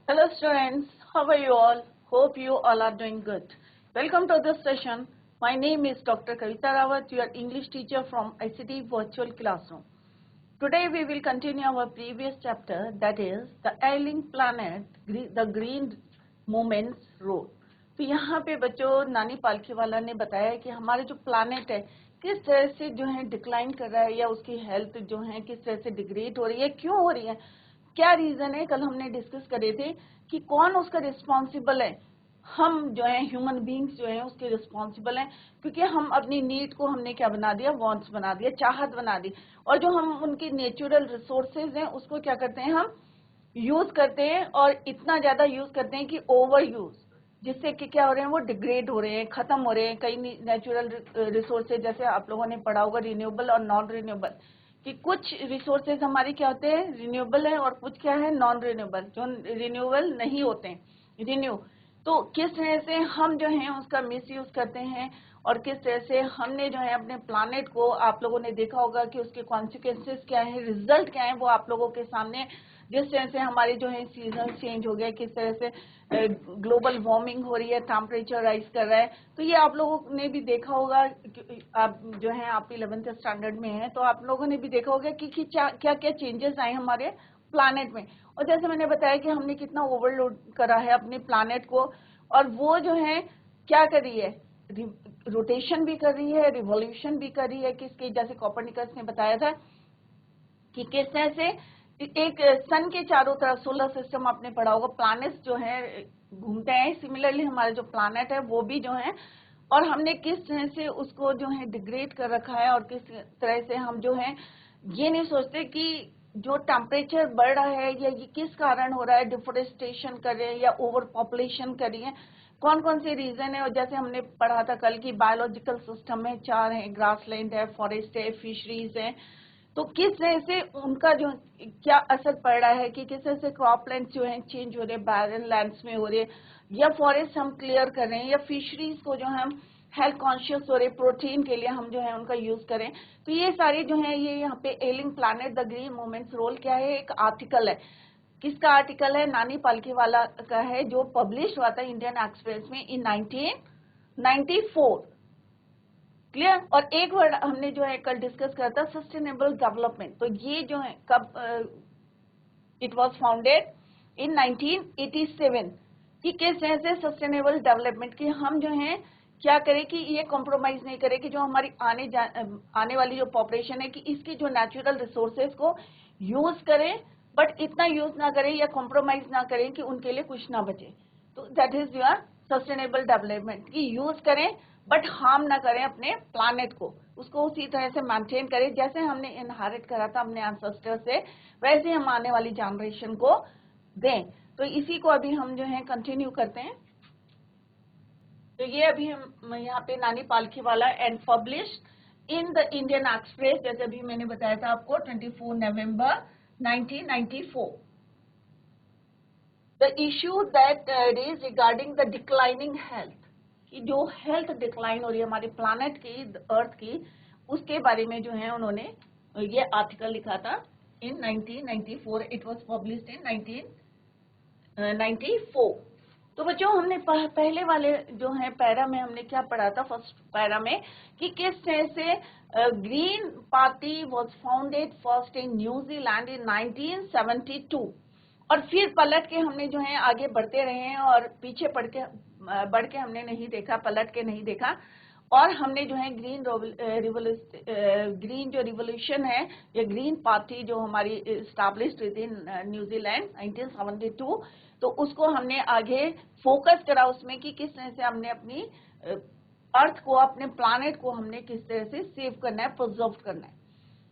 Hello students, how are you all? Hope you all are doing good. Welcome to this session. My name is Dr. Kavita Rawat, your English teacher from ICT Virtual Classroom. Today we will continue our previous chapter, that is the ailing planet, the green movement's role. तो यहाँ पे बच्चों नानी पालखीवाला ने बताया कि हमारे जो प्लानेट है किस तरह से जो है डिक्लाइन कर रहा है या उसकी हेल्थ जो है किस तरह से डिग्रेड हो रही है, क्यों हो रही है, क्या रीजन है। कल हमने डिस्कस करे थे कि कौन उसका रिस्पॉन्सिबल है। हम जो है ह्यूमन बींग्स जो है उसके रिस्पॉन्सिबल हैं, क्योंकि हम अपनी नीड को हमने क्या बना दिया, वांट्स बना दिया, चाहत बना दी। और जो हम उनकी नेचुरल रिसोर्सेज हैं उसको क्या करते हैं, हम यूज करते हैं और इतना ज्यादा यूज करते हैं कि ओवर यूज, जिससे कि क्या हो रहे हैं, वो डिग्रेड हो रहे हैं, खत्म हो रहे हैं। कई नेचुरल रिसोर्सेज जैसे आप लोगों ने पढ़ा होगा रिन्यूएबल और नॉन रिन्यूएबल, कि कुछ रिसोर्सेज हमारी क्या होते हैं, रिन्यूएबल है, और कुछ क्या है, नॉन रिन्यूएबल, जो रिन्यूएबल नहीं होते हैं, रिन्यू। तो किस तरह से हम जो है उसका मिस यूज करते हैं और किस तरह से हमने जो है अपने प्लानेट को, आप लोगों ने देखा होगा कि उसके कॉन्सिक्वेंसेस क्या है, रिजल्ट क्या है, वो आप लोगों के सामने। जिस तरह से हमारी जो है सीजन चेंज हो गया, किस तरह से ग्लोबल वार्मिंग हो रही है, टेम्परेचर राइज कर रहा है, तो ये आप लोगों ने भी देखा होगा। आप जो है आप 11th स्टैंडर्ड में हैं तो आप लोगों ने भी देखा होगा कि क्या क्या चेंजेस आए हमारे प्लानेट में। और जैसे मैंने बताया कि हमने कितना ओवरलोड करा है अपने प्लानेट को, और वो जो है क्या कर रही है, रोटेशन भी कर रही है, रिवॉल्यूशन भी कर रही है। किसके, जैसे कोपरनिकस ने बताया था कि किस तरह से एक सन के चारों तरफ, सोलर सिस्टम आपने पढ़ा होगा, प्लैनेट्स जो है घूमते हैं, सिमिलरली हमारा जो प्लैनेट है वो भी जो है, और हमने किस तरह से उसको जो है डिग्रेड कर रखा है, और किस तरह से हम जो है ये नहीं सोचते कि जो टेम्परेचर बढ़ रहा है या ये किस कारण हो रहा है, डिफोरेस्टेशन कर रहे हैं या ओवर पॉपुलेशन कर रही है, कौन कौन से रीजन है। और जैसे हमने पढ़ा था कल की बायोलॉजिकल सिस्टम में 4 है, ग्रासलैंड है, फॉरेस्ट है, फिशरीज है। तो किस तरह से उनका जो क्या असर पड़ रहा है, कि किस तरह से क्रॉप लैंड्स जो है चेंज हो रहे हैं, बैरन लैंड्स में हो रहे हैं, या फॉरेस्ट हम क्लियर कर रहे हैं, या फिशरीज को जो हम हेल्थ कॉन्शियस हो रहे, प्रोटीन के लिए हम जो है उनका यूज करें। तो ये सारे जो है, ये यहाँ पे ailing planet the green movement's role क्या है, एक आर्टिकल है। किसका आर्टिकल है, नानी पालकीवाला का है, जो पब्लिश हुआ था इंडियन एक्सप्रेस में इन 1994। क्लियर। और एक वर्ड हमने जो है कल डिस्कस करा था, सस्टेनेबल डेवलपमेंट। तो ये जो है कब, इट वाज फाउंडेड इन 1987, कि किस तरह से सस्टेनेबल डेवलपमेंट की हम जो है क्या करें कि ये कॉम्प्रोमाइज नहीं करें, कि जो हमारी आने वाली जो पॉपुलेशन है, कि इसकी जो नेचुरल रिसोर्सेज को यूज करें, बट इतना यूज ना करें या कॉम्प्रोमाइज ना करें कि उनके लिए कुछ ना बचे। तो that is your sustainable development, की यूज करें बट हार्म ना करें अपने प्लानेट को, उसको उसी तरह से मेंटेन करें जैसे हमने इनहेरिट करा था अपने एंसेस्टर से, वैसे हम आने वाली जनरेशन को दें। तो इसी को अभी हम जो है कंटिन्यू करते हैं। तो ये अभी हम यहाँ पे नानी Palkhivala and publish in the Indian express, जैसे अभी मैंने बताया था आपको, 24 नवंबर 1994। The issue that is regarding the declining health, कि जो हेल्थ डिक्लाइन हो रही है हमारे प्लानेट की, अर्थ की, उसके बारे में जो है उन्होंने ये आर्टिकल लिखा था इन 1994। It was published in 1994। तो बच्चों हमने पहले वाले जो है पैरा में हमने क्या पढ़ा था, फर्स्ट पैरा में, कि किस तरह से Green Party was founded first in New Zealand in 1972। और फिर पलट के हमने जो है आगे बढ़ते रहे हैं, और पीछे बढ़ के हमने नहीं देखा, पलट के नहीं देखा। और हमने जो है ग्रीन जो रिवोल्यूशन है, या ग्रीन पार्टी जो हमारी स्टैब्लिश्ड विद इन न्यूजीलैंड 1972, तो उसको हमने आगे फोकस करा उसमें, कि किस तरह से हमने अपनी अर्थ को, अपने प्लानेट को हमने किस तरह से सेव करना है, प्रिजर्व करना है।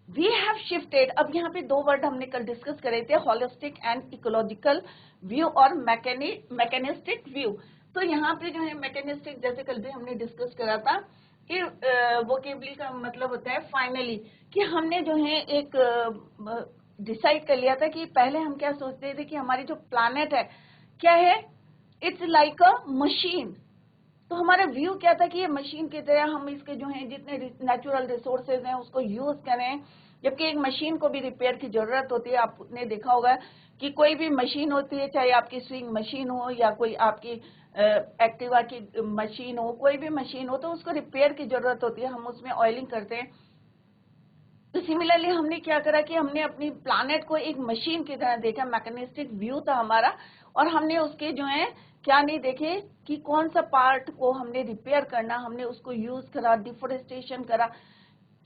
वी हैव शिफ्टेड, अब यहाँ पे 2 वर्ड हमने कल डिस्कस करे थे, होलिस्टिक एंड इकोलॉजिकल व्यू और मैकेनिस्टिक व्यू। तो यहाँ पे जो है मैकेनिस्टिक, जैसे कल भी हमने डिस्कस करा था कि वोकेबली का मतलब होता है फाइनली, कि हमने जो है एक डिसाइड कर लिया था कि पहले हम क्या सोचते थे कि हमारी जो प्लानेट है क्या है, इट्स लाइक अ मशीन। तो हमारा व्यू क्या था कि ये मशीन की तरह हम इसके जो है जितने नेचुरल रिसोर्सेज हैं उसको यूज करें, जबकि एक मशीन को भी रिपेयर की जरूरत होती है। आपने देखा होगा कि कोई भी मशीन होती है, चाहे आपकी स्विंग मशीन हो या कोई आपकी एक्टिवा की मशीन हो, कोई भी मशीन हो, तो उसको रिपेयर की जरूरत होती है, हम उसमें ऑयलिंग करते हैं। तो सिमिलरली हमने क्या करा कि हमने अपनी प्लैनेट को एक मशीन की तरह देखा, मैकेनिस्टिक व्यू था हमारा, और हमने उसके जो है क्या नहीं देखे कि कौन सा पार्ट को हमने रिपेयर करना, हमने उसको यूज करा, डिफोरेस्टेशन करा।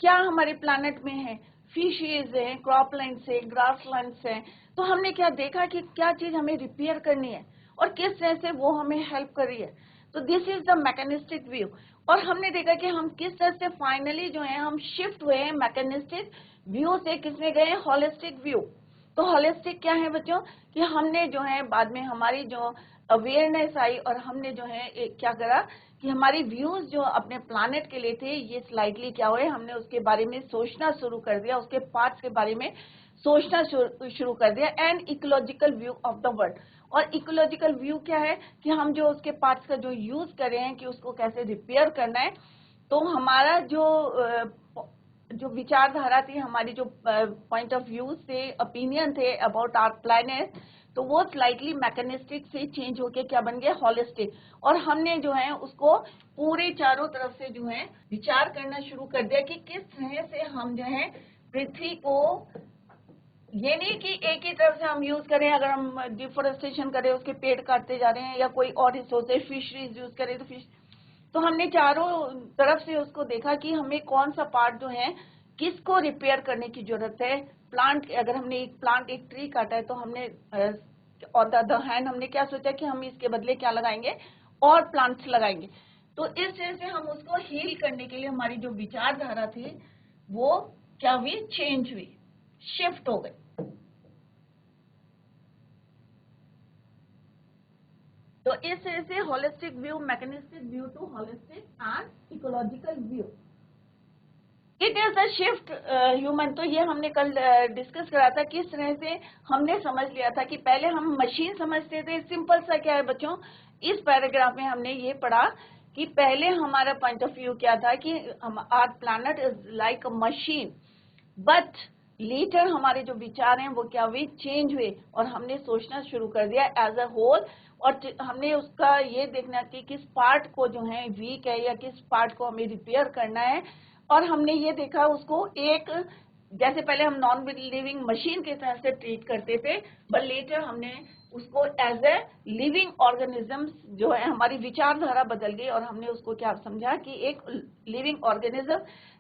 क्या हमारे प्लैनेट में है, फिशेज है, क्रॉपलाइंस है, ग्रासलैंड्स है, तो हमने क्या देखा कि क्या चीज हमें रिपेयर करनी है और किस तरह से वो हमें हेल्प कर रही है। तो this is the mechanistic view. और हमने देखा कि हम किस तरह से फाइनली जो है हम शिफ्ट हुए हैं मैकेनिस्टिक व्यू से किसमें गए, होलिस्टिक व्यू। तो होलिस्टिक क्या है बच्चों, कि हमने जो है बाद में हमारी जो अवेयरनेस आई और हमने जो है एक क्या करा कि हमारी व्यूज जो अपने प्लैनेट के लिए थे ये स्लाइटली क्या हुए, हमने उसके बारे में सोचना शुरू कर दिया, उसके पार्ट्स के बारे में सोचना शुरू कर दिया। And ecological view of the world. और इकोलॉजिकल व्यू क्या है कि हम जो उसके पार्ट्स का जो यूज कर रहे हैं कि उसको कैसे रिपेयर करना है। तो हमारा जो विचारधारा थी, हमारी जो पॉइंट ऑफ व्यू थे, ओपिनियन थे अबाउट आवर प्लैनेट, तो वो स्लाइटली मैकेनिस्टिक से चेंज होके क्या बन गया, होलिस्टिक। और हमने जो है उसको पूरे चारों तरफ से जो है विचार करना शुरू कर दिया कि किस तरह से हम जो है पृथ्वी को, ये नहीं कि एक ही तरफ से हम यूज करें, अगर हम डिफोरेस्टेशन करें, उसके पेड़ काटते जा रहे हैं, या कोई और रिसोर्सेज फिशरीज यूज करें तो फिश, तो हमने चारों तरफ से उसको देखा कि हमें कौन सा पार्ट जो है किसको रिपेयर करने की जरूरत है। प्लांट, अगर हमने एक ट्री काटा है तो हमने ऑन द अदर हैंड हमने क्या सोचा कि हम इसके बदले क्या लगाएंगे, और प्लांट्स लगाएंगे। तो इस तरह से हम उसको हील करने के लिए हमारी जो विचारधारा थी वो क्या हुई, चेंज हुई, शिफ्ट हो गई। तो इस तरह से holistic view, mechanistic view to holistic and ecological view, it is the shift human. तो ये हमने कल डिस्कस करा था, किस तरह से हमने समझ लिया था कि पहले हम मशीन समझते थे। सिंपल सा क्या है बच्चों, इस पैराग्राफ में हमने ये पढ़ा कि पहले हमारा पॉइंट ऑफ व्यू क्या था कि our planet is like a machine, but later हमारे जो विचार हैं वो क्या हुए, चेंज हुए, और हमने सोचना शुरू कर दिया एज अ होल। और हमने उसका ये देखना कि किस पार्ट को जो है वीक है या किस पार्ट को हमें रिपेयर करना है। और हमने ये देखा उसको एक, जैसे पहले हम नॉन लिविंग मशीन की तरह से ट्रीट करते थे, बट लेटर हमने उसको एज ए लिविंग ऑर्गेनिज्म, जो है हमारी विचारधारा बदल गई और हमने उसको क्या समझा कि एक लिविंग ऑर्गेनिज्म,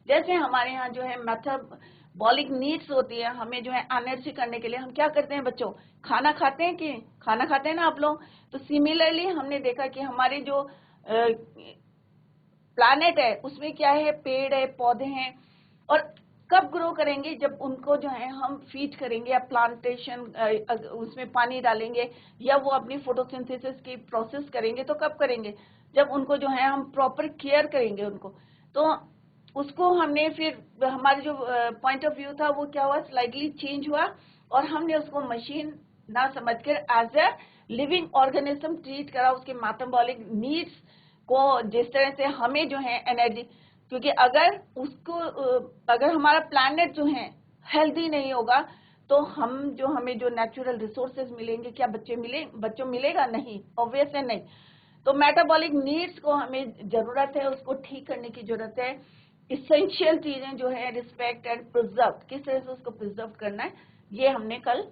जैसे हमारे यहाँ जो है मेटाबॉलिक नीड्स होती है, हमें जो है एनर्जी करने के लिए हम क्या करते हैं बच्चों, खाना खाते हैं, कि खाना खाते हैं ना आप लोग। तो सिमिलरली हमने देखा कि हमारे जो प्लैनेट है उसमें क्या है, पेड़ है, पौधे हैं, और कब ग्रो करेंगे, जब उनको जो है हम फीड करेंगे या प्लांटेशन उसमें पानी डालेंगे या वो अपनी फोटोसिंथेसिस की प्रोसेस करेंगे, तो कब करेंगे, जब उनको जो है हम प्रॉपर केयर करेंगे उनको। तो उसको हमने फिर हमारे जो पॉइंट ऑफ व्यू था वो क्या हुआ, स्लाइटली चेंज हुआ, और हमने उसको मशीन ना समझकर as a living organism treat करा। उसके मेटाबॉलिक नीड्स को, जिस तरह से हमें जो है एनर्जी, क्योंकि अगर उसको अगर हमारा प्लैनेट जो है हेल्दी नहीं होगा तो हमें जो नेचुरल रिसोर्सेज मिलेंगे, क्या बच्चों मिलेगा, नहीं, ऑब्वियस है नहीं। तो मेटाबॉलिक नीड्स को हमें जरूरत है, उसको ठीक करने की जरूरत है। इसेंशियल चीजें जो है रिस्पेक्ट एंड प्रिजर्व, किस तरह से उसको प्रिजर्व करना है, ये हमने कल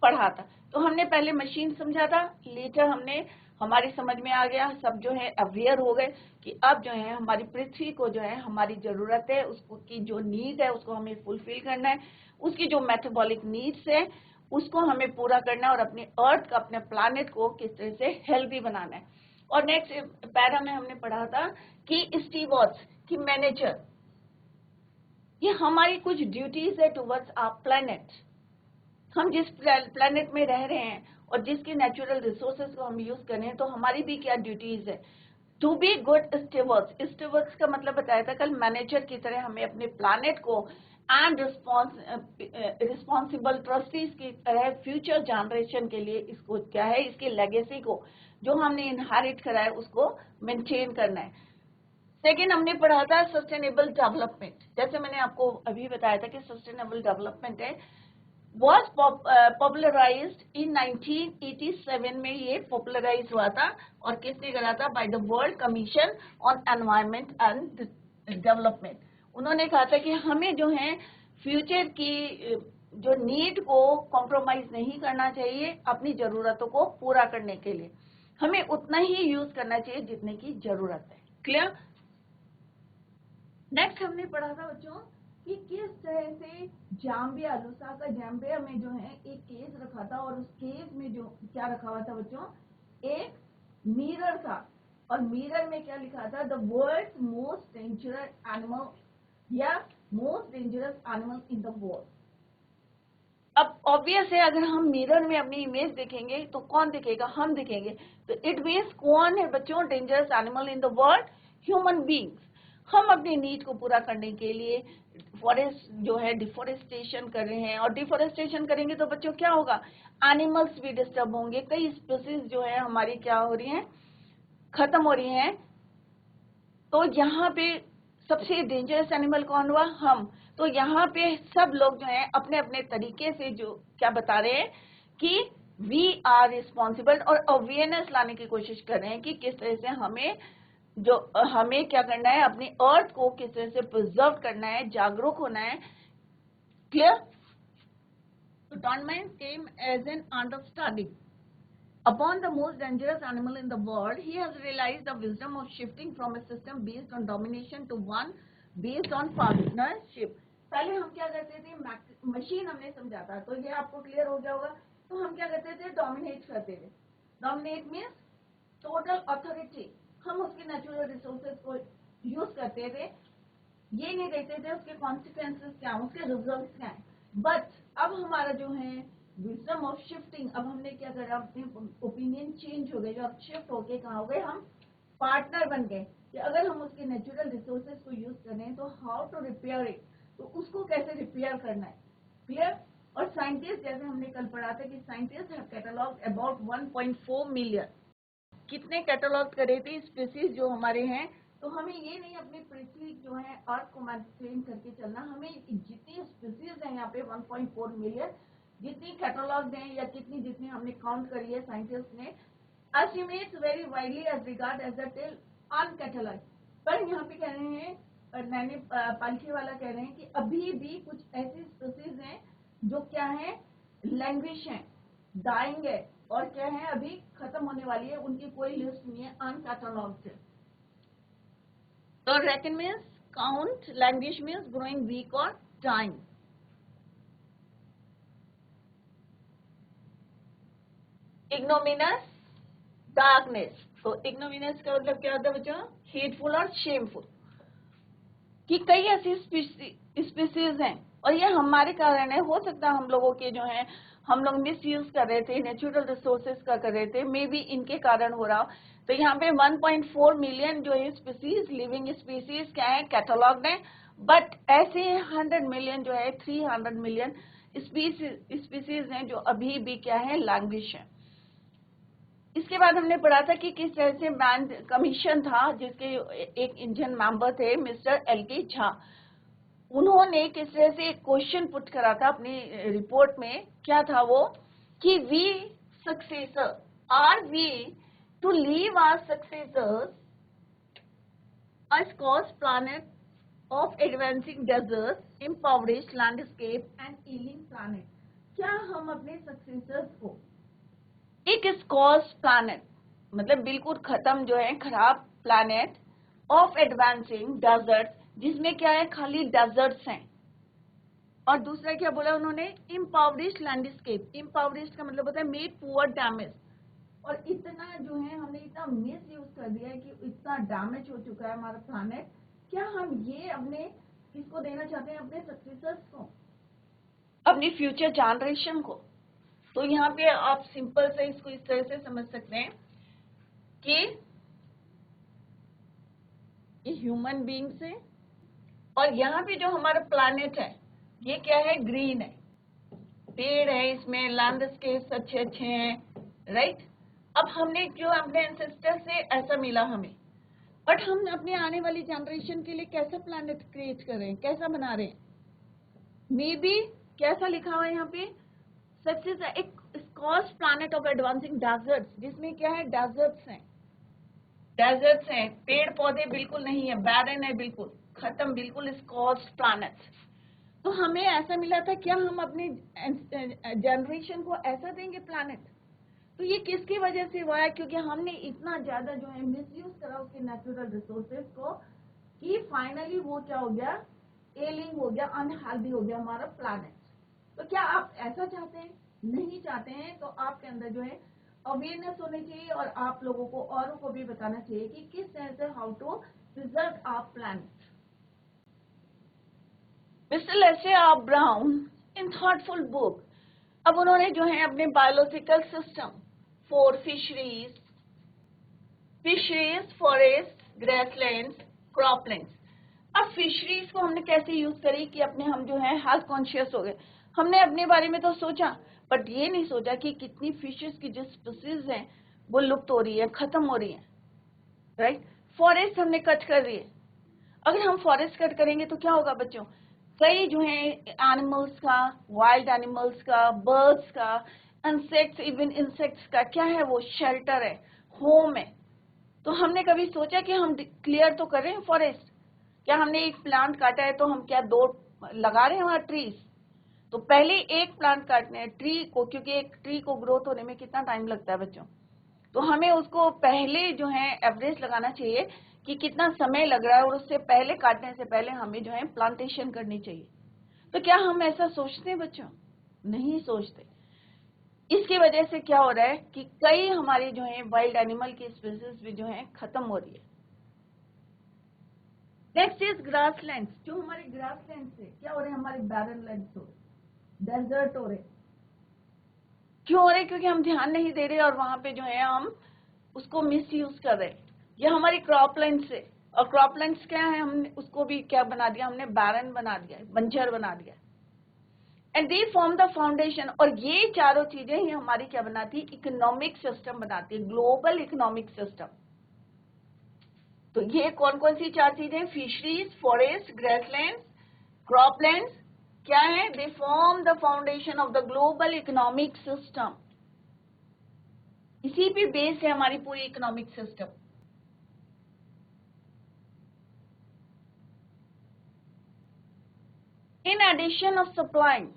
पढ़ा था। तो हमने पहले मशीन समझा था, लेटर हमने हमारी समझ में आ गया, सब जो है अवेयर हो गए कि अब जो है हमारी पृथ्वी को जो है हमारी जरूरत है, उसको की जो नीड है उसको हमें फुलफिल करना है, उसकी जो मेटाबॉलिक नीड्स है उसको हमें पूरा करना है, और अपने अर्थ का, अपने प्लैनेट को किस तरह से हेल्दी बनाना है। और नेक्स्ट पैरा में हमने पढ़ा था कि स्टीवर्ड्स की मैनेजर, ये हमारी कुछ ड्यूटीज है टुवर्ड्स आवर प्लैनेट। हम जिस प्लैनेट में रह रहे हैं और जिसके नेचुरल रिसोर्सेज को हम यूज कर रहे हैं, तो हमारी भी क्या ड्यूटीज है, to be good stewards. Stewards का मतलब बताया था कल, मैनेजर की तरह हमें अपने प्लैनेट को एंड रिस्पॉन्सिबल ट्रस्टीज की तरह फ्यूचर जनरेशन के लिए इसको क्या है, इसकी लेगेसी को जो हमने इनहेरिट करा है उसको मेंटेन करना है। सेकेंड हमने पढ़ा था सस्टेनेबल डेवलपमेंट। जैसे मैंने आपको अभी बताया था कि सस्टेनेबल डेवलपमेंट है was popularized in 1987 में ये popularize हुआ था और किसने करा था? by the World Commission on Environment and Development। उन्होंने कहा था कि हमें जो है फ्यूचर की जो नीड को कॉम्प्रोमाइज नहीं करना चाहिए, अपनी जरूरतों को पूरा करने के लिए हमें उतना ही यूज करना चाहिए जितने की जरूरत है। क्लियर? नेक्स्ट हमने पढ़ा था बच्चों कि किस तरह से जाम्बिया, लुसाका जाम्बिया में जो है एक केस रखा था और उस केस में जो क्या रखा हुआ था बच्चों? एक मिरर था और मिरर में क्या लिखा था? The world's most dangerous animal या most dangerous animal in the world. अब ऑब्वियस है अगर हम मिरर में अपनी इमेज देखेंगे तो कौन दिखेगा? हम दिखेंगे। तो इट मीन्स कौन है बच्चों dangerous animal in the world? Human beings. हम अपनी नीड को पूरा करने के लिए फॉरेस्ट जो है डिफोरेस्टेशन कर रहे हैं और डिफोरेस्टेशन करेंगे तो बच्चों क्या होगा? एनिमल्स भी डिस्टर्ब होंगे, कई स्पीसीज जो है हमारी क्या हो रही हैं? खत्म हो रही हैं। तो यहाँ पे सबसे डेंजरस एनिमल कौन हुआ? हम। तो यहाँ पे सब लोग जो है अपने अपने तरीके से जो क्या बता रहे हैं कि वी आर रिस्पॉन्सिबल और अवेयरनेस लाने की कोशिश कर रहे हैं कि किस तरह से हमें क्या करना है, अपनी अर्थ को किस तरह से प्रिजर्व करना है, जागरूक होना है। क्लियर? तो Darwin came as an understudy upon the most dangerous animal in the world. He has realized the wisdom of shifting from a system based on domination to one based on partnership। पहले हम क्या करते थे? Machine हमने समझा था, तो ये आपको क्लियर हो गया होगा। तो हम क्या करते थे? डोमिनेट करते थे। Dominate means total authority. हम उसके नेचुरल रिसोर्सेज को यूज करते थे, ये नहीं देखते थे उसके कॉन्सिक्वेंसेस क्या, उसके रिजल्ट क्या है। बट अब हमारा जो है विजडम ऑफ शिफ्टिंग, अब हमने क्या करा? अपने ओपिनियन चेंज हो गए, जो अब शिफ्ट होके कहाँ हो गए? हम पार्टनर बन गए कि अगर हम उसके नेचुरल रिसोर्सेज को यूज करें तो हाउ टू रिपेयर इट, तो उसको कैसे रिपेयर करना है। क्लियर? और साइंटिस्ट, जैसे हमने कल पढ़ा था कि scientist have catalogued about 1.4 million. कितने कैटलॉग करे थे स्पीसीज जो हमारे हैं। तो हमें ये नहीं अपनी पृथ्वी जो है अर्थ को मेंटेन करके चलना, हमें जितनी स्पीसीज है यहाँ पे 1.4 मिलियन, जितनी कैटलॉग हैं या जितनी हमने काउंट करी है साइंटिस्ट ने, estimates very widely as regard as till uncatalogued. पर यहाँ पे कह रहे हैं, मैंने पालखी वाला कह रहे हैं कि अभी भी कुछ ऐसी स्पीसीज हैं जो क्या है? लैंग्वेज है, डाइंग है और क्या है? अभी खत्म होने वाली है, उनकी कोई लिस्ट नहीं है अनकैटलॉग्ड है। तो reckon means count, language means growing weak और टाइम। Ignominious, darkness. तो इग्नोमिनस का मतलब क्या होता है बच्चों? हेटफुल और शेमफुल। कि कई ऐसी स्पीसीज हैं और ये हमारे कारण है। हो सकता है हम लोगों के जो है हम लोग मिस यूज कर रहे थे, नेचुरल रिसोर्सेज का कर रहे थे, मे बी इनके कारण हो रहा। तो यहाँ पे 1.4 मिलियन जो है स्पीसीज, लिविंग स्पीसीज क्या है? कैटलॉग्ड है। बट ऐसे 100 मिलियन जो है 300 मिलियन स्पीसीज हैं जो अभी भी क्या है? लैंग्वेज है। इसके बाद हमने पढ़ा था कि किस तरह से मैन कमीशन था जिसके एक इंडियन मेंबर थे मिस्टर एल.के. झा। उन्होंने किस तरह से एक क्वेश्चन पुट करा था अपनी रिपोर्ट में। क्या था वो? कि we successor are we to leave our successors a scorched planet of advancing deserts, impoverished landscape and ailing planet। क्या हम अपने सक्सेसर्स को एक स्कॉर्च प्लैनेट, मतलब बिल्कुल खत्म जो है खराब प्लैनेट, ऑफ एडवांसिंग डेजर्ट, जिसमें क्या है? खाली डेजर्ट्स हैं। और दूसरा क्या बोला उन्होंने? इम्पावरिश्ड लैंडस्केप। इम्पावरिश्ड का मतलब होता है मेड पुअर, डैमेज। और इतना जो है हमने इतना मिस यूज कर दिया है कि इतना डैमेज हो चुका है हमारा प्लैनेट। क्या हम ये अपने किसको देना चाहते हैं? अपने सक्सेसर्स को, अपनी फ्यूचर जनरेशन को। तो यहाँ पे आप सिंपल से इसको इस तरह से समझ सकते हैं कि ये ह्यूमन बीइंग्स है और यहाँ पे जो हमारा प्लैनेट है ये क्या है? ग्रीन है, पेड़ है, इसमें लैंडस्केप्स अच्छे हैं, राइट। अब हमने जो अपने एंसेस्टर से ऐसा मिला हमें, बट हम अपने आने वाली जनरेशन के लिए कैसा प्लैनेट क्रिएट कर रहे हैं, कैसा बना रहे हैं? मे बी कैसा लिखा हुआ है यहाँ पे, सच इज एक scorched planet of advancing deserts, जिसमें क्या है, डेजर्ट्स हैं, डेजर्ट्स हैं, पेड़ पौधे बिल्कुल नहीं है, बैरन है, बिल्कुल खत्म, बिल्कुल स्कॉच प्लैनेट। तो हमें ऐसा मिला था, क्या हम अपने जनरेशन को ऐसा देंगे प्लैनेट? तो ये किसकी वजह से हुआ है? क्योंकि हमने इतना ज्यादा जो है मिसयूज करा उसके नेचुरल रिसोर्सेज को, कि फाइनली वो क्या हो गया, एलिंग हो गया, अनहेल्दी हो गया हमारा प्लैनेट। तो क्या आप ऐसा चाहते हैं? नहीं चाहते हैं। तो आपके अंदर जो है अवेयरनेस होनी चाहिए, और आप लोगों को औरों को भी बताना चाहिए कि किस तरह से how to preserve our planet. Mister Leslie R Brown in thoughtful book, अब उन्होंने जो है अपने biological system for fisheries, forest, grassland, cropland. अब फिशरीज को हमने कैसे यूज करी कि अपने हम जो है हेल्थ कॉन्शियस हो गए। हमने अपने बारे में तो सोचा, बट ये नहीं सोचा कि कितनी फिशेस की जो स्पीसीज हैं वो लुप्त हो रही है, खत्म हो रही है, राइट। फॉरेस्ट हमने कट कर रही है। अगर हम फॉरेस्ट कट करेंगे तो क्या होगा बच्चों, कई जो है एनिमल्स का, वाइल्ड एनिमल्स का, बर्ड्स का, इंसेक्ट्स, इवन इंसेक्ट्स का क्या है, वो शेल्टर है, होम है। तो हमने कभी सोचा कि हम क्लियर तो कर रहे हैं फॉरेस्ट? क्या हमने एक प्लांट काटा है तो हम क्या दो लगा रहे हैं वहां ट्रीज? तो पहले एक प्लांट काटने हैं ट्री को, क्योंकि एक ट्री को ग्रोथ होने में कितना टाइम लगता है बच्चों, तो हमें उसको पहले जो है एवरेज लगाना चाहिए कि कितना समय लग रहा है, और उससे पहले काटने से पहले हमें जो है प्लांटेशन करनी चाहिए। तो क्या हम ऐसा सोचते हैं बच्चों? नहीं सोचते। इसकी वजह से क्या हो रहा है कि कई हमारे जो है वाइल्ड एनिमल की स्पीसीज भी जो है खत्म हो रही है। Next is grassland. जो हमारे ग्रासलैंड से क्या हो रहे हैं, हमारे बैरन लैंड्स हो रहे, डेजर्ट हो रहे। क्यों हो रहे? क्योंकि हम ध्यान नहीं दे रहे और वहां पे जो है हम उसको मिस यूज कर रहे हैं। ये हमारी क्रॉपलैंड से, और क्रॉपलैंड्स क्या है, हमने उसको भी क्या बना दिया, हमने बैरन बना दिया, बंजर बना दिया। And they form the foundation, और ये चारों चीजें ही हमारी क्या बनाती है, इकोनॉमिक सिस्टम बनाती है, ग्लोबल इकोनॉमिक सिस्टम। तो ये कौन कौन सी चार चीजें, फिशरीज, फॉरेस्ट, ग्रासलैंड, क्रॉपलैंड, क्या है, they form the foundation of the global economic system. इसी पे बेस्ड है हमारी पूरी economic system. In addition of supplying,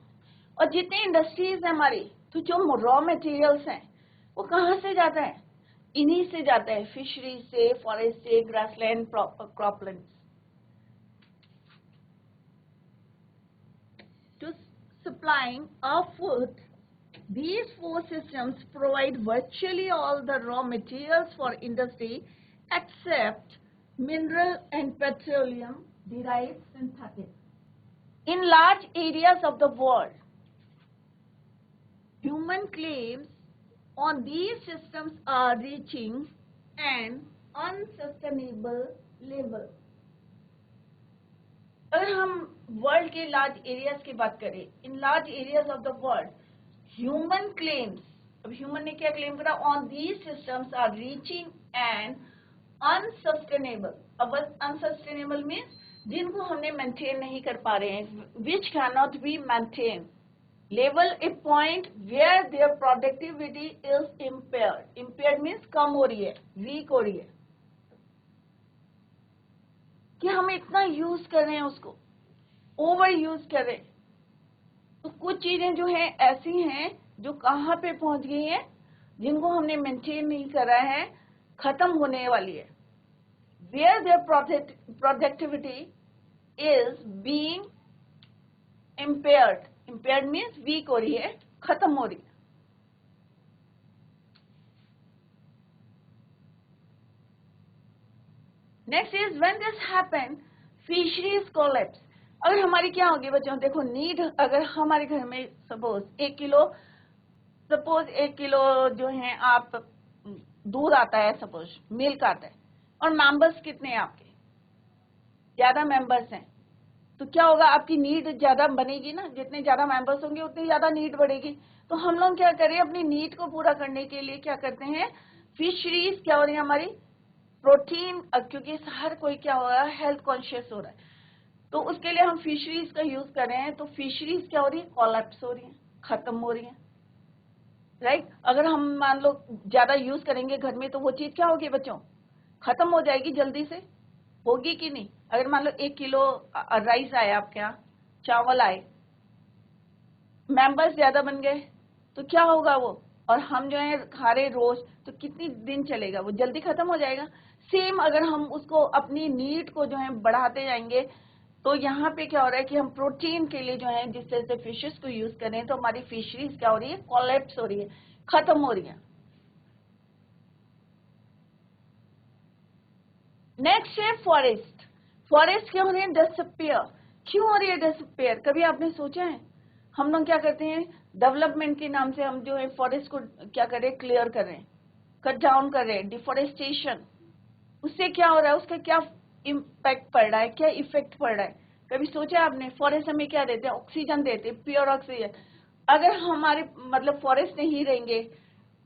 और जितने इंडस्ट्रीज है हमारी, तो जो रॉ मटेरियल्स हैं वो कहाँ से जाता है, इन्हीं से जाता है, फिशरी से, फॉरेस्ट से, grassland, cropland. To supplying of food, these four systems provide virtually all the raw materials for industry except mineral and petroleum derived synthetic. In large areas of the world, human claims on these systems are reaching an unsustainable level. अगर हम world के large areas की बात करें, in large areas of the world, human claims, अब human ने क्या claim करा, on these systems are reaching an unsustainable. अब अनसस्टेनेबल मीन्स जिनको हमने मेंटेन नहीं कर पा रहे हैं, which can not be maintain, level a point where their productivity is impaired. Impaired means कम हो रही है, वीक हो रही है, कि हम इतना यूज कर रहे हैं उसको, ओवर यूज कर रहे हैं। तो कुछ चीजें जो है ऐसी हैं जो कहाँ पे पहुंच गई हैं, जिनको हमने मेंटेन नहीं करा है, खत्म होने वाली है। Where their productivity is being impaired, impaired means weak हो रही है, खत्म हो रही है। Next is when this happen, fisheries collapse. अगर हमारी क्या होगी बच्चों, देखो नीड, अगर हमारे घर में सपोज 1 किलो जो है आप दूध आता है, सपोज मिल्क आता है, और मेंबर्स कितने हैं आपके, ज्यादा मेंबर्स हैं, तो क्या होगा, आपकी नीड ज्यादा बनेगी ना, जितने ज्यादा मेंबर्स होंगे उतनी ज्यादा नीड बढ़ेगी। तो हम लोग क्या करें, अपनी नीड को पूरा करने के लिए क्या करते हैं, फिशरीज क्या हो रही है हमारी, प्रोटीन, क्योंकि हर कोई क्या हो रहा है, हेल्थ कॉन्शियस हो रहा है, तो उसके लिए हम फिशरीज का यूज कर रहे हैं, तो फिशरीज क्या हो रही है, कोलैप्स हो रही है, खत्म हो रही है, राइट। अगर हम मान लो ज्यादा यूज करेंगे घर में, तो वो चीज क्या होगी बच्चों, खत्म हो जाएगी जल्दी से, होगी कि नहीं। अगर मान लो 1 किलो राइस आए आपके यहाँ, चावल आए, मेंबर्स ज्यादा बन गए, तो क्या होगा वो, और हम जो है खा रहे रोज, तो कितनी दिन चलेगा, वो जल्दी खत्म हो जाएगा। सेम अगर हम उसको अपनी नीड को जो है बढ़ाते जाएंगे, तो यहाँ पे क्या हो रहा है कि हम प्रोटीन के लिए जो है जिस तरह से फिशेस को यूज करें, तो हमारी फिशरीज क्या हो रही है, कोलैप्स हो रही है, खत्म हो रही है। नेक्स्ट है फॉरेस्ट। फॉरेस्ट क्या हो रही है, डिसअपियर। क्यों हो रही है डिसअपियर, कभी आपने सोचा है। हम लोग क्या करते हैं, डेवलपमेंट के नाम से हम जो है फॉरेस्ट को क्या कर रहे हैं, क्लियर कर रहे हैं, कट डाउन कर रहे हैं, डिफोरेस्टेशन। उससे क्या हो रहा है, उसका क्या इम्पैक्ट पड़ रहा है, क्या इफेक्ट पड़ रहा है, कभी सोचा आपने। फॉरेस्ट हमें क्या देते हैं, ऑक्सीजन देते हैं, प्योर ऑक्सीजन। अगर हमारे मतलब फॉरेस्ट नहीं रहेंगे,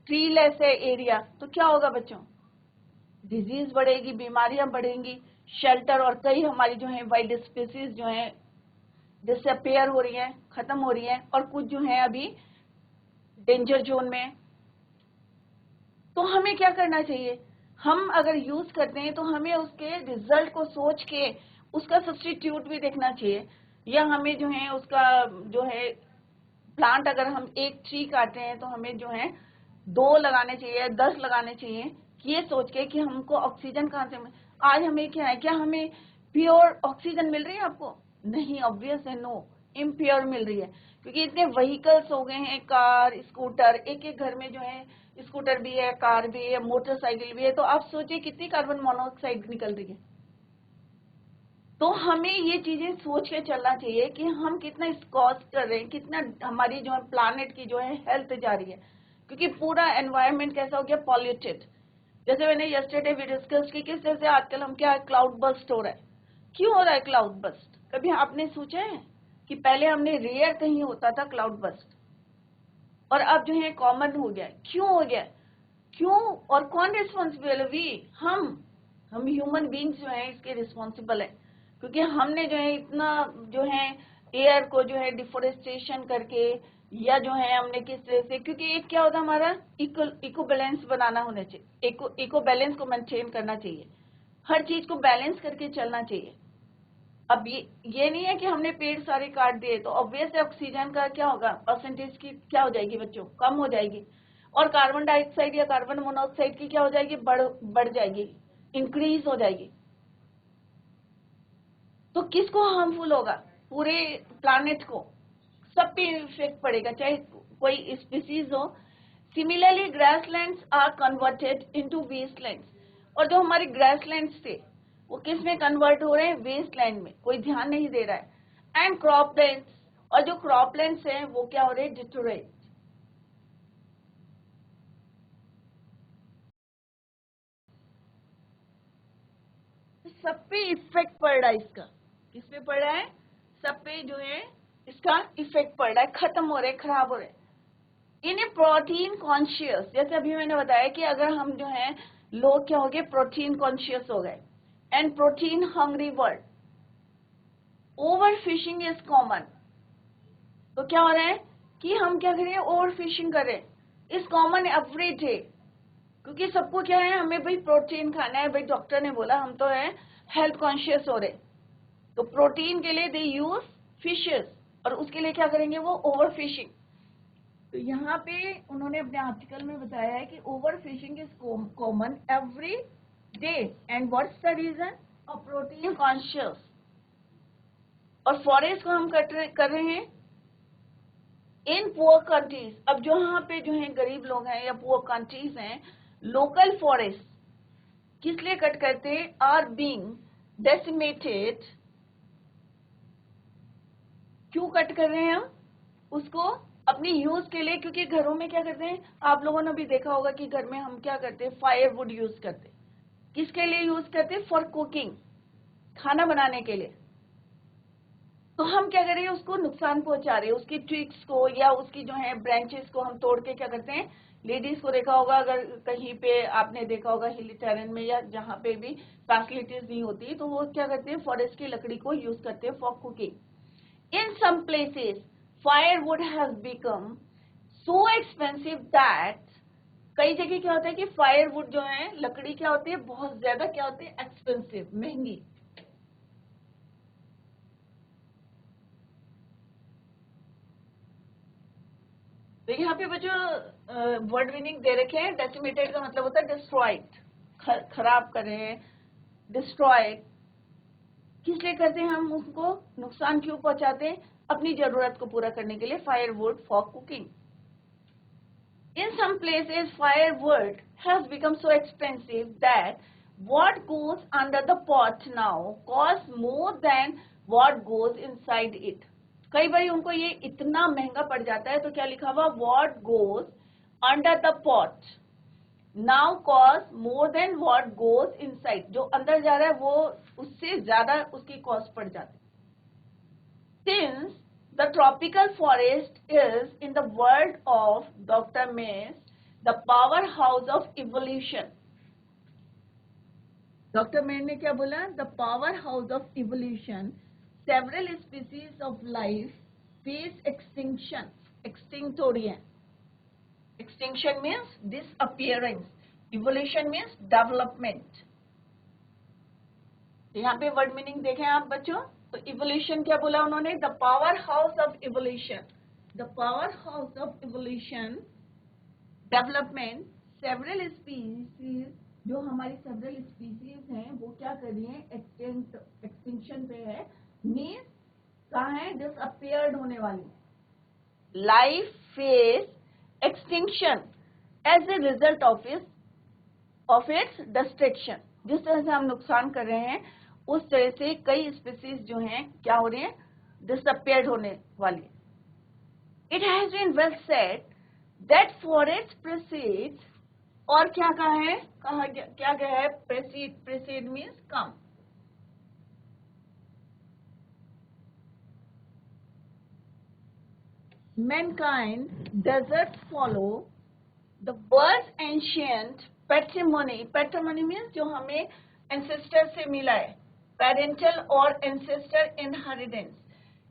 ट्री लेस है एरिया, तो क्या होगा बच्चों, डिजीज बढ़ेगी, बीमारियां बढ़ेंगी, शेल्टर और कई हमारी जो है वाइल्ड स्पीसीज जो है डिसअपियर हो रही है, खत्म हो रही है, और कुछ जो है अभी डेंजर जोन में। तो हमें क्या करना चाहिए, हम अगर यूज करते हैं तो हमें उसके रिजल्ट को सोच के उसका सब्स्टिट्यूट भी देखना चाहिए, या हमें जो है उसका जो है प्लांट, अगर हम एक ट्री काटते हैं तो हमें जो है 2 लगाने चाहिए, 10 लगाने चाहिए, ये सोच के कि हमको ऑक्सीजन कहाँ से मिले। आज हमें क्या है, क्या हमें प्योर ऑक्सीजन मिल रही है आपको, नहीं, ऑब्वियस है, नो, इम्प्योर मिल रही है, क्योंकि इतने व्हीकल्स हो गए हैं, कार, स्कूटर, एक एक घर में जो है स्कूटर भी है, कार भी है, मोटरसाइकिल भी है, तो आप सोचिए कितनी कार्बन मोनोऑक्साइड निकल रही है। तो हमें ये चीजें सोच के चलना चाहिए कि हम कितना कॉस्ट कर रहे हैं, कितना हमारी जो है प्लानेट की जो है हेल्थ जा रही है, क्योंकि पूरा एनवायरनमेंट कैसा हो गया, पॉल्यूटेड। जैसे मैंने यस्टरडे भी डिस्कस की, किस तरह से आजकल हम क्या, क्लाउड बस्ट हो रहा है। क्यों हो रहा है क्लाउड बस्ट, कभी आपने सोचा है कि पहले हमने रेयर कहीं होता था क्लाउड बस्ट, और अब जो है कॉमन हो गया है। क्यों हो गया, क्यों, और कौन रिस्पॉन्सिबल है, वी, हम ह्यूमन बींग्स जो है इसके रिस्पॉन्सिबल है, क्योंकि हमने जो है इतना जो है एयर को जो है डिफोरेस्टेशन करके, या जो है हमने किस तरह से, क्योंकि एक क्या होता है हमारा इको बैलेंस बनाना होना चाहिए, इको बैलेंस को मेंटेन करना चाहिए, हर चीज को बैलेंस करके चलना चाहिए। अब ये नहीं है कि हमने पेड़ सारे काट दिए तो ऑब्वियस है ऑक्सीजन का क्या होगा, परसेंटेज की क्या हो जाएगी बच्चों, कम हो जाएगी, और कार्बन डाइऑक्साइड या कार्बन मोनोऑक्साइड की क्या हो जाएगी, बढ़ जाएगी, इंक्रीज हो जाएगी। तो किसको हार्मफुल होगा, पूरे प्लानेट को, सब पे इफेक्ट पड़ेगा, चाहे कोई स्पीसीज हो। Similarly grasslands are converted into wastelands, और जो हमारे ग्रासलैंड्स थे वो किस में कन्वर्ट हो रहे हैं, वेस्टलैंड में, कोई ध्यान नहीं दे रहा है। एंड क्रॉपलैंड्स, और जो क्रॉपलैंड्स हैं वो क्या हो रहे हैं, डिटोरेट। सब पे इफेक्ट पड़ रहा है इसका, किस पे पड़ रहा है, सब पे जो है इसका इफेक्ट पड़ रहा है, खत्म हो रहे, खराब हो रहे। इन ए प्रोटीन कॉन्शियस, जैसे अभी मैंने बताया कि अगर हम जो है लोग क्या हो गए, प्रोटीन कॉन्शियस हो गए, and protein hungry world, over fishing is common. तो क्या हो रहा है कि हम क्या करें, ओवर फिशिंग करें, इस कॉमन एवरी डे, क्योंकि सबको क्या है, हमें भाई प्रोटीन खाना है, भाई डॉक्टर ने बोला, हम तो है हेल्थ कॉन्शियस हो रहे, तो प्रोटीन के लिए दे यूज फिशेस, और उसके लिए क्या करेंगे, वो ओवर फिशिंग। तो यहाँ पे उन्होंने अपने आर्टिकल में बताया है कि over fishing is common every day, and what's the reason, of protein conscious. और फॉरेस्ट को हम कर रहे हैं इन पुअर कंट्रीज। अब जो यहाँ पे जो है गरीब लोग हैं या पुअर कंट्रीज हैं, लोकल फॉरेस्ट किस लिए कट करते हैं, आर बीइंग डेसिमेटेड। क्यों कट कर रहे हैं हम उसको, अपनी यूज के लिए, क्योंकि घरों में क्या करते हैं, आप लोगों ने भी देखा होगा कि घर में हम क्या करते हैं, फायरवुड यूज करते हैं, किसके लिए यूज करते हैं, फॉर कुकिंग, खाना बनाने के लिए। तो हम क्या कर रहे हैं, उसको नुकसान पहुंचा रहे हैं, उसकी ट्विक्स को या उसकी जो है ब्रांचेस को हम तोड़ के क्या करते हैं, लेडीज को देखा होगा, अगर कहीं पे आपने देखा होगा हिली टेरेन में या जहाँ पे भी फैसिलिटीज नहीं होती, तो वो क्या करते हैं, फॉरेस्ट की लकड़ी को यूज करते हैं for cooking. In some places firewood has become so expensive that, कई जगह क्या होता है कि फायरवुड जो है, लकड़ी क्या होती है, बहुत ज्यादा क्या होती है, एक्सपेंसिव, महंगी। तो यहाँ पे बच्चों वर्ड मीनिंग दे रखे हैं। डेसिमेटेड का मतलब होता है डिस्ट्रॉयड, खराब कर रहे हैं, डिस्ट्रॉयड। किस लिए करते हैं हम उसको, नुकसान क्यों पहुंचाते हैं, अपनी जरूरत को पूरा करने के लिए, firewood for cooking. In some places, firewood has become so expensive that what goes under the pot now costs more than what goes inside it. कई बार उनको ये इतना महंगा पड़ जाता है, तो क्या लिखा हुआ, what goes under the pot now costs more than what goes inside. जो अंदर जा रहा है वो उससे ज्यादा उसकी कॉस्ट पड़ जाती है। Since the tropical forest is, in the word of Dr. Mays, the powerhouse of evolution. Dr. Mays ने क्या बोला, the powerhouse of evolution, several species of life face extinction. Extinct हो रही है। Extinction means disappearance. Evolution means development. यहाँ पे word meaning देखें आप बच्चों, तो इवोल्यूशन क्या बोला उन्होंने, the power house of evolution, the power house of evolution, development, several species, जो हमारी सेवरल स्पीसीज हैं वो क्या कर रही है, एक्सटिंक्शन पे है, मीन्स कहाँ है, डिसअपियर्ड होने वाली है। Life face extinction as a result of its destruction. जिस तरह से हम नुकसान कर रहे हैं, उस तरह से कई स्पीसीज जो हैं क्या हो रही हैं, डिसअपियर्ड होने वाली। It has been well said that forest precedes, और क्या कहा है, क्या कहा है, precede means come. Mankind deserts follow the world's ancient patrimony. Patrimony means जो हमें एंसेस्टर से मिला है, पेरेंटल और एंसेस्टर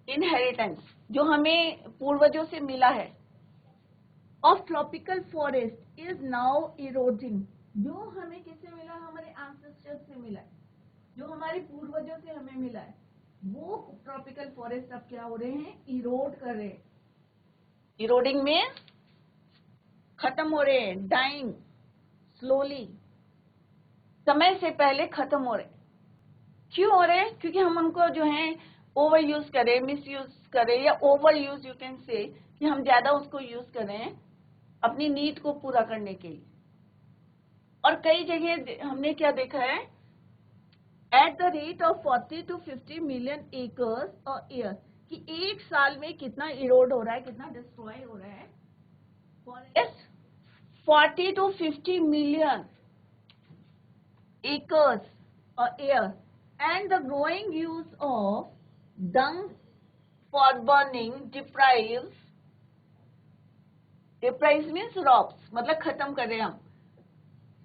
इनहेरिटेंस जो हमें पूर्वजों से मिला है, of tropical forest is now eroding. जो हमें किससे मिला, हमारे एंसेस्टर से मिला है, जो हमारे पूर्वजों से हमें मिला है, वो ट्रॉपिकल फॉरेस्ट अब क्या हो रहे हैं, इरोड कर रहे हैं। इरोडिंग में खत्म हो रहे हैं, डाइंग स्लोली, समय से पहले खत्म हो रहे। क्यों हो रहे हैं, क्योंकि हम उनको जो है ओवर यूज करें, मिस यूज करें, या over use you can say, कि हम ज्यादा उसको यूज करें अपनी नीड को पूरा करने के लिए। और कई जगह हमने क्या देखा है, eight the rate of 40 to 50 million acres और ईयर, कि एक साल में कितना इरोड हो रहा है, कितना डिस्ट्रॉय हो रहा है forest, 40 to 50 million acres or air, and the growing use of dung for burning deprives means robs, मतलब खत्म कर रहे हैं हम,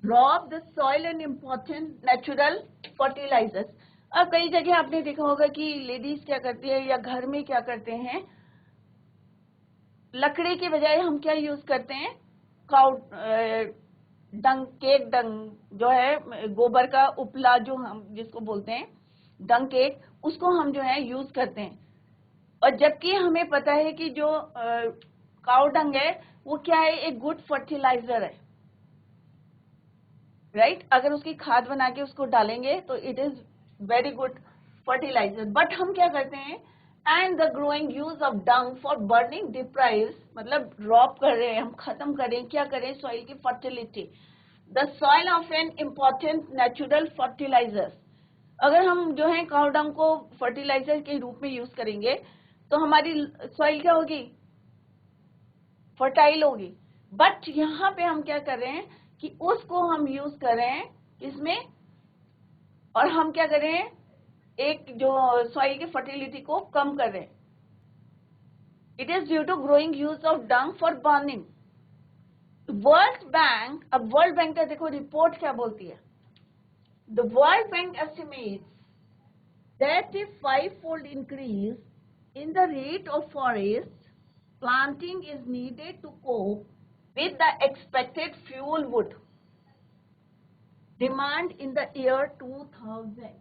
rob the soil and important natural fertilizers। अब कई जगह आपने देखा होगा कि लेडीज क्या करती है या घर में क्या करते हैं, लकड़ी के बजाय हम क्या यूज करते हैं, काउ डंग, केक डंग जो है, गोबर का उपला जो हम जिसको बोलते हैं डंग केक, उसको हम जो है यूज करते हैं। और जबकि हमें पता है कि जो काउ डंग है वो क्या है, एक गुड फर्टिलाइजर है, राइट। अगर उसकी खाद बना के उसको डालेंगे तो it is very good fertiliser. But हम क्या करते हैं, and the growing use of dung for burning deprives, मतलब ड्रॉप कर रहे हैं, हम खत्म करें, क्या करें, सॉइल की fertility, the soil of an important natural fertiliser. अगर हम जो है काउ डंग को फर्टिलाइजर के रूप में यूज करेंगे तो हमारी सॉइल क्या होगी, फर्टाइल होगी। बट यहाँ पे हम क्या कर रहे हैं कि उसको हम यूज कर रहे हैं इसमें, और हम क्या कर रहे हैं, एक जो सॉइल की फर्टिलिटी को कम कर रहे हैं। It is due to growing use of dung for burning. World Bank, अब वर्ल्ड बैंक का देखो रिपोर्ट क्या बोलती है. The World Bank estimates that a five-fold increase in the rate of forest planting is needed to cope with the expected fuel wood demand in the year 2000.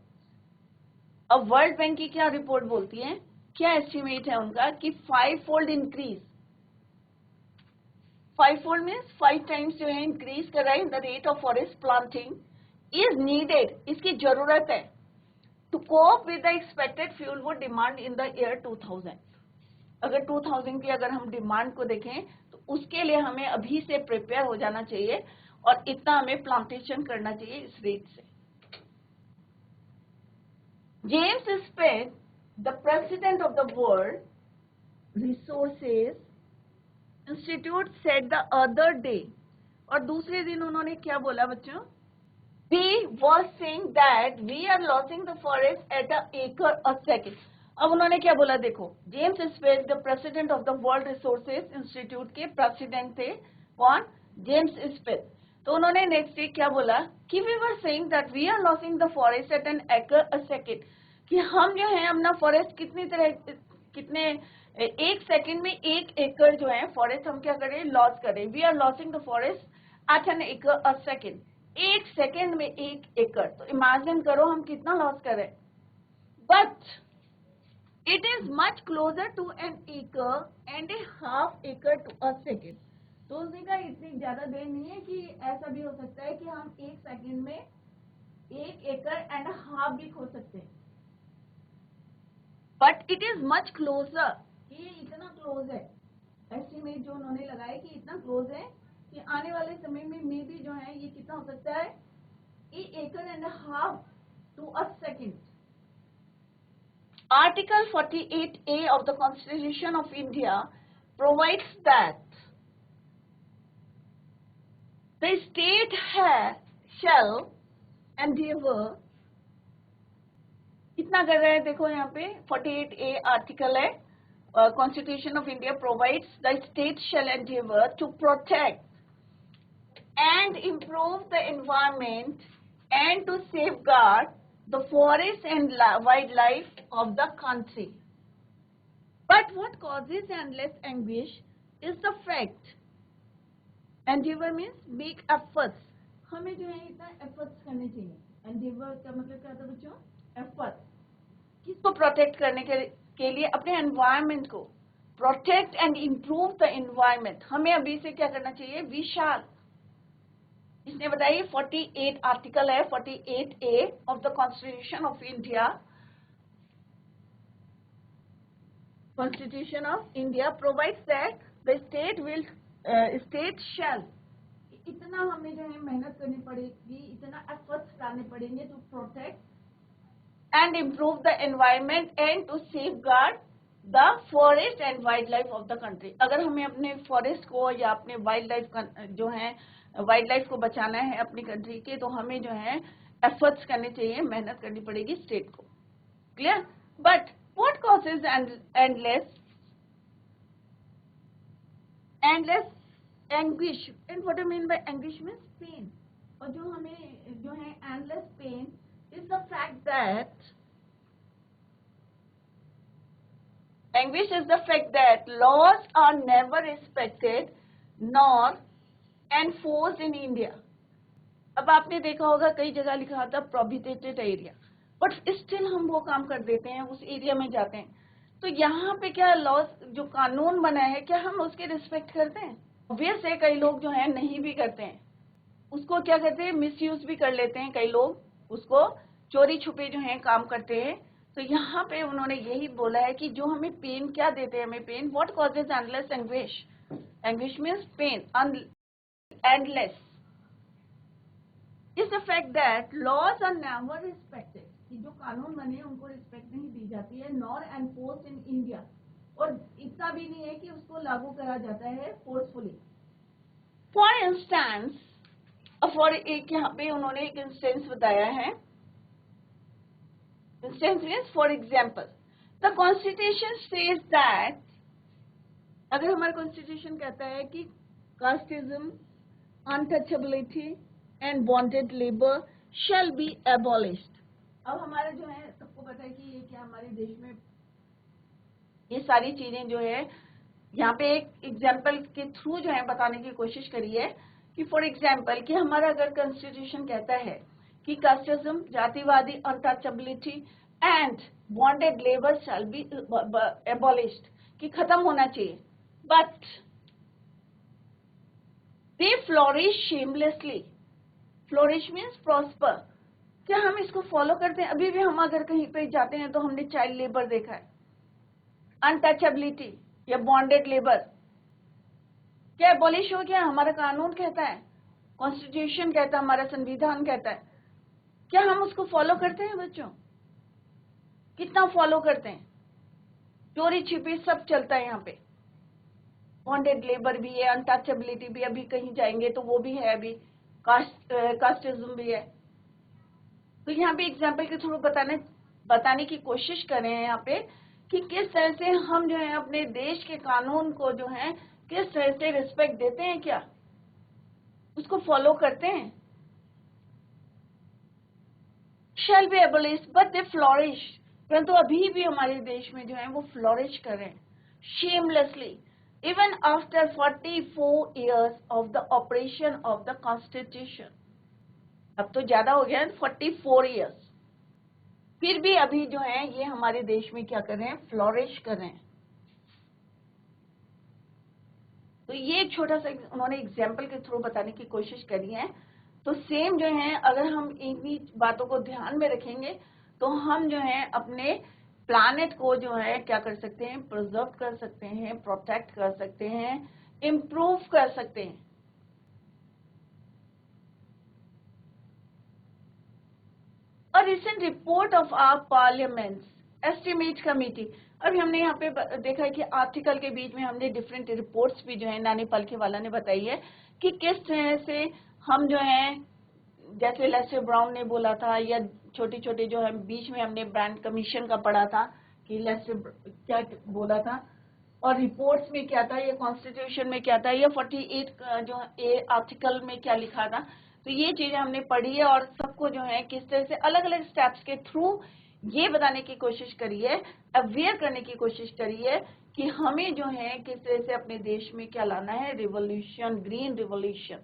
अब World bank की क्या report बोलती है, क्या estimate है उनका कि 5-fold increase, 5-fold means 5 times जो है इंक्रीज कर रहा है in the rate of forest planting is needed, इसकी जरूरत है to cope with the expected fuel wood demand in the year 2000. अगर 2000 की अगर हम डिमांड को देखें तो उसके लिए हमें अभी से प्रिपेयर हो जाना चाहिए और इतना हमें प्लांटेशन करना चाहिए इस रेट से. James Speth, the president of the World Resources Institute, said the other day, और दूसरे दिन उन्होंने क्या बोला बच्चों, we was saying that we are losing the forest at an acre a second. अब उन्होंने क्या बोला देखो, James Speth the president of the World Resources Institute के प्रेसिडेंट थे कौन, जेम्स स्पेड. तो उन्होंने नेक्स्ट डे क्या बोला कि we were saying that we are losing the forest at an acre a second, कि हम जो है अपना फॉरेस्ट कितने एक सेकंड में 1 एकड़ जो है फॉरेस्ट हम क्या करें, लॉस करें. We are losing the forest at an acre a second, 1 second में 1 एकड़. तो इमेजिन करो हम कितना लॉस करें. But it is much closer to an acre and a half acre to a second. तो उसने कहा इतनी ज्यादा देर नहीं है कि ऐसा भी हो सकता है कि हम 1 सेकेंड में 1 एकड़ एंड हाफ भी खो सकते हैं. But it is much closure, ये इतना क्लोज है, एस्टिमेट जो उन्होंने लगाया कि इतना क्लोज है कि आने वाले समय में मे भी जो है ये कितना हो सकता है, 1 acre and half to a second. Article 48A of the Constitution of India provides that the state shall endeavor, कितना कर रहे हैं देखो यहाँ पे 48A आर्टिकल है, Constitution of India provides the state shall endeavor to protect and improve the environment and to safeguard the forest and wildlife of the country. But what causes endless anguish is the fact, endeavor means make efforts, हमें जो है इतना efforts करने चाहिए. endeavor का मतलब क्या था बच्चों, effort. किसको प्रोटेक्ट करने के लिए, अपने एनवायरमेंट को. Protect and improve the environment, हमें अभी से क्या करना चाहिए, वी शैल. इसने बताइए 48 आर्टिकल है 48A of the constitution of India. Constitution of India provides that the state shall, इतना हमें जो है मेहनत करनी पड़ेगी, इतना एफर्ट्स डालने पड़ेंगे to protect and improve the environment and to safeguard the forest and wildlife of the country. अगर हमें अपने फॉरेस्ट को या अपने वाइल्ड लाइफ जो है वाइल्ड लाइफ को बचाना है अपनी कंट्री के, तो हमें जो है एफर्ट्स करने चाहिए, मेहनत करनी पड़ेगी स्टेट को. Clear. But what causes endless anguish, and what I mean by anguish means pain. और जो हमें जो है endless pain is the fact that anguish is the fact that laws are never respected nor enforced in India. अब आपने देखा होगा कई जगह लिखा था प्रोहिबिटेड एरिया, बट स्टिल हम वो काम कर देते हैं, उस एरिया में जाते हैं. तो यहाँ पे क्या लॉस जो कानून बना है क्या हम उसके रिस्पेक्ट करते हैं? ऑब्वियस है कई लोग जो है नहीं भी करते हैं, उसको क्या कहते हैं, मिसयूज भी कर लेते हैं कई लोग, उसको चोरी छुपे जो है काम करते हैं. तो यहाँ पे उन्होंने यही बोला है कि जो हमें पेन क्या देते हैं, हमें pain, what causes endless anguish, anguish means pain, endless is the fact that laws are never respected, कि जो कानून बने उनको रिस्पेक्ट नहीं दी जाती है, नॉर एनफोर्स्ड इन इंडिया, और इतना भी नहीं है कि उसको लागू करा जाता है फोर्सफुली. फॉर इंस्टेंस, फॉर एक यहाँ पे उन्होंने एक इंस्टेंस बताया है. Instance means for example, the constitution says that, अगर हमारा कॉन्स्टिट्यूशन कहता है कि casteism untouchability and bonded labor shall be abolished. अब हमारा जो है सबको पता है कि ये क्या हमारे देश में ये सारी चीजें जो है यहाँ पे एक एग्जाम्पल के थ्रू जो है बताने की कोशिश करी है कि फॉर एग्जाम्पल कि हमारा अगर कॉन्स्टिट्यूशन कहता है कि कास्टिज्म, जातिवादी, untouchability and bonded labour shall be abolished, कि खत्म होना चाहिए, but they flourish shamelessly. Flourish means prosper. क्या हम इसको फॉलो करते हैं? अभी भी हम अगर कहीं पे जाते हैं तो हमने चाइल्ड लेबर देखा है, अनटचेबिलिटी या बॉन्डेड लेबर. क्या एबॉलिश हो गया? हमारा कानून कहता है, कॉन्स्टिट्यूशन कहता है, हमारा संविधान कहता है. क्या हम उसको फॉलो करते हैं बच्चों? कितना फॉलो करते हैं? चोरी छिपी सब चलता है यहाँ पे. बॉन्डेड लेबर भी है, अनटचेबिलिटी भी, अभी कहीं जाएंगे तो वो भी है, अभी कास्टिज्म भी है. तो यहाँ पे एग्जाम्पल के थ्रू बताने की कोशिश कर रहे हैं यहाँ पे कि किस तरह से हम जो है अपने देश के कानून को जो है किस तरह से रिस्पेक्ट देते हैं, क्या उसको फॉलो करते हैं. Shall be abolish but they flourish, परंतु अभी भी हमारे देश में जो है वो फ्लोरिश कर रहे हैं shamelessly even after 44 years of the operation of the constitution. अब तो ज्यादा हो गया है, 44 years, फिर भी अभी जो है ये हमारे देश में क्या कर रहे हैं? फ्लोरिश कर रहे हैं. तो ये एक छोटा सा उन्होंने एग्जाम्पल के थ्रू बताने की कोशिश करी है. तो सेम जो है अगर हम इन्हीं बातों को ध्यान में रखेंगे तो हम जो है अपने प्लैनेट को जो है क्या कर सकते हैं? प्रिजर्व कर सकते हैं, प्रोटेक्ट कर सकते हैं, इम्प्रूव कर सकते हैं. A recent report of our parliament's estimate committee. अभी हमने यहाँ पे देखा है कि आर्टिकल के बीच में हमने डिफरेंट रिपोर्ट्स भी जो है नानी पलखे वाला ने बताई है कि किस तरह से हम जो है, जैसे लेस्टर ब्राउन ने बोला था, या छोटे छोटे जो है बीच में हमने ब्रांड कमीशन का पढ़ा था कि लेस्टर क्या बोला था, और रिपोर्ट्स में क्या था, या कॉन्स्टिट्यूशन में क्या था, या 48 जो आर्टिकल में क्या लिखा था. तो ये चीजें हमने पढ़ी है और सबको जो है किस तरह से अलग अलग स्टेप्स के थ्रू ये बताने की कोशिश करी है, अवेयर करने की कोशिश करी है कि हमें जो है किस तरह से अपने देश में क्या लाना है, रिवॉल्यूशन, ग्रीन रिवॉल्यूशन,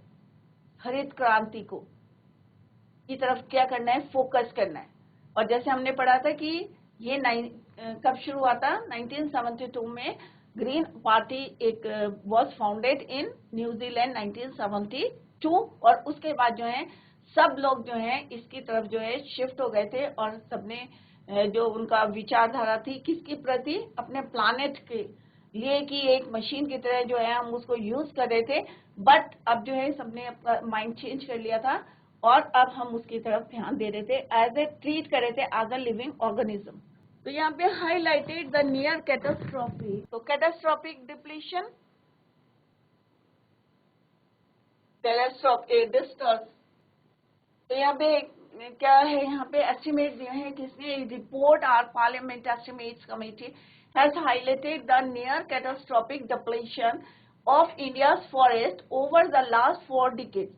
हरित क्रांति को की तरफ क्या करना है? फोकस करना है. और जैसे हमने पढ़ा था कि ये कब शुरू हुआ था? 1972 में ग्रीन पार्टी एक वॉज फाउंडेड इन न्यूजीलैंड 1972, और उसके बाद जो है सब लोग जो है इसकी तरफ जो है शिफ्ट हो गए थे, और सबने जो उनका विचारधारा थी किसके प्रति? अपने प्लानेट के लिए, कि एक मशीन की तरह जो है हम उसको यूज कर रहे थे, बट अब जो है सबने अपना माइंड चेंज कर लिया था और अब हम उसकी तरफ ध्यान दे रहे थे, एज ए ट्रीट कर रहे थे एज अ लिविंग ऑर्गेनिज्म. तो यहाँ पे हाईलाइटेड द नियर कैटास्ट्रोफी. तो कैटास्ट्रोफिक डिप्लीशन, डिस्टर्स. तो यहाँ पे क्या है? यहाँ पे एस्टिमेट दिए हैं किसने? Report or parliament estimates committee has highlighted the near catastrophic depletion of India's forest over the last 4 decades.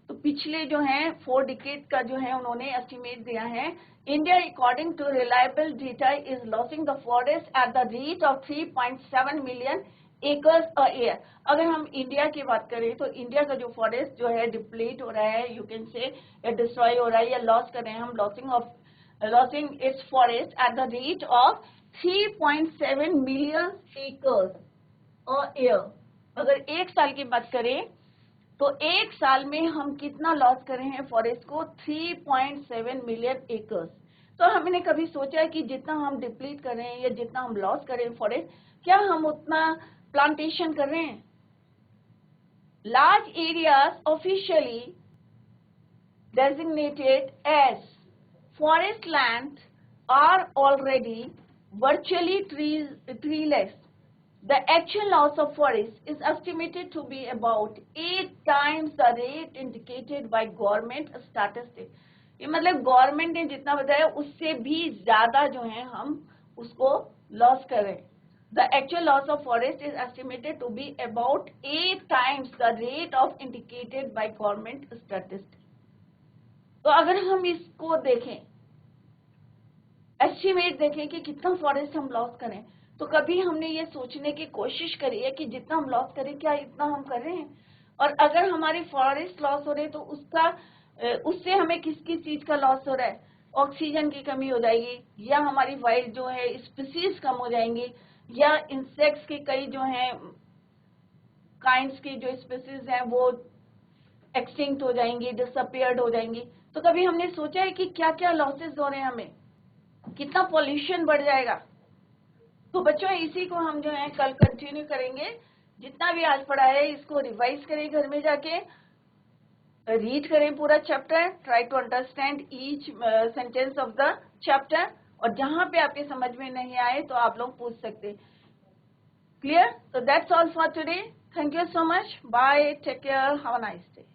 तो पिछले जो है 4 decade का जो है उन्होंने एस्टिमेट दिया है. India according to reliable data is losing the forest at the rate of 3.7 million acres a year. अगर हम इंडिया की बात करें तो इंडिया का जो फॉरेस्ट जो है डिप्लीट हो रहा है, यू कैन से डिस्ट्रॉय हो रहा है या लॉस कर रहे हैं हम, losing it's forest at the rate of 3.7 million acres a year. अगर एक साल की बात करें तो एक साल में हम कितना लॉस कर रहे हैं फॉरेस्ट को? 3.7 million acres. तो हमने कभी सोचा है कि जितना हम डिप्लीट कर रहे हैं या जितना हम लॉस कर रहे हैं फॉरेस्ट, क्या हम उतना प्लांटेशन कर रहे हैं? Large areas officially designated as forest land are already virtually treeless. The actual loss of forest is estimated to be about 8 times the rate indicated by government statistics. ये मतलब गवर्नमेंट ने जितना बताया उससे भी ज्यादा जो है हम उसको लॉस कर रहे हैं. The actual loss of forest is estimated to be about 8 times the rate of indicated by government statistics. तो अगर हम इसको देखें, एस्टिमेट देखें कि कितना फॉरेस्ट हम लॉस करें, तो कभी हमने ये सोचने की कोशिश करी है कि जितना हम लॉस करें क्या इतना हम कर रहे हैं? और अगर हमारी फॉरेस्ट लॉस हो रही है तो उससे हमें किस किस चीज का लॉस हो रहा है? ऑक्सीजन की कमी हो जाएगी, या हमारी वाइल्ड जो है स्पीसीज कम हो जाएंगी, या इंसेक्ट्स के कई जो हैं काइंड्स की जो स्पीसीज हैं वो एक्सटिंक्ट हो जाएंगी, डिसअपियर्ड हो जाएंगी। तो कभी हमने सोचा है कि क्या क्या लॉसेस हो रहे हैं, हमें कितना पॉल्यूशन बढ़ जाएगा? तो बच्चों इसी को हम जो है कल कंटिन्यू करेंगे। जितना भी आज पढ़ा है इसको रिवाइज करें, घर में जाके रीड करें पूरा chapter, try to understand each sentence of the chapter, और जहां पे आपके समझ में नहीं आए तो आप लोग पूछ सकते। Clear? So that's all for today. Thank you so much. Bye. Take care. Have a nice day.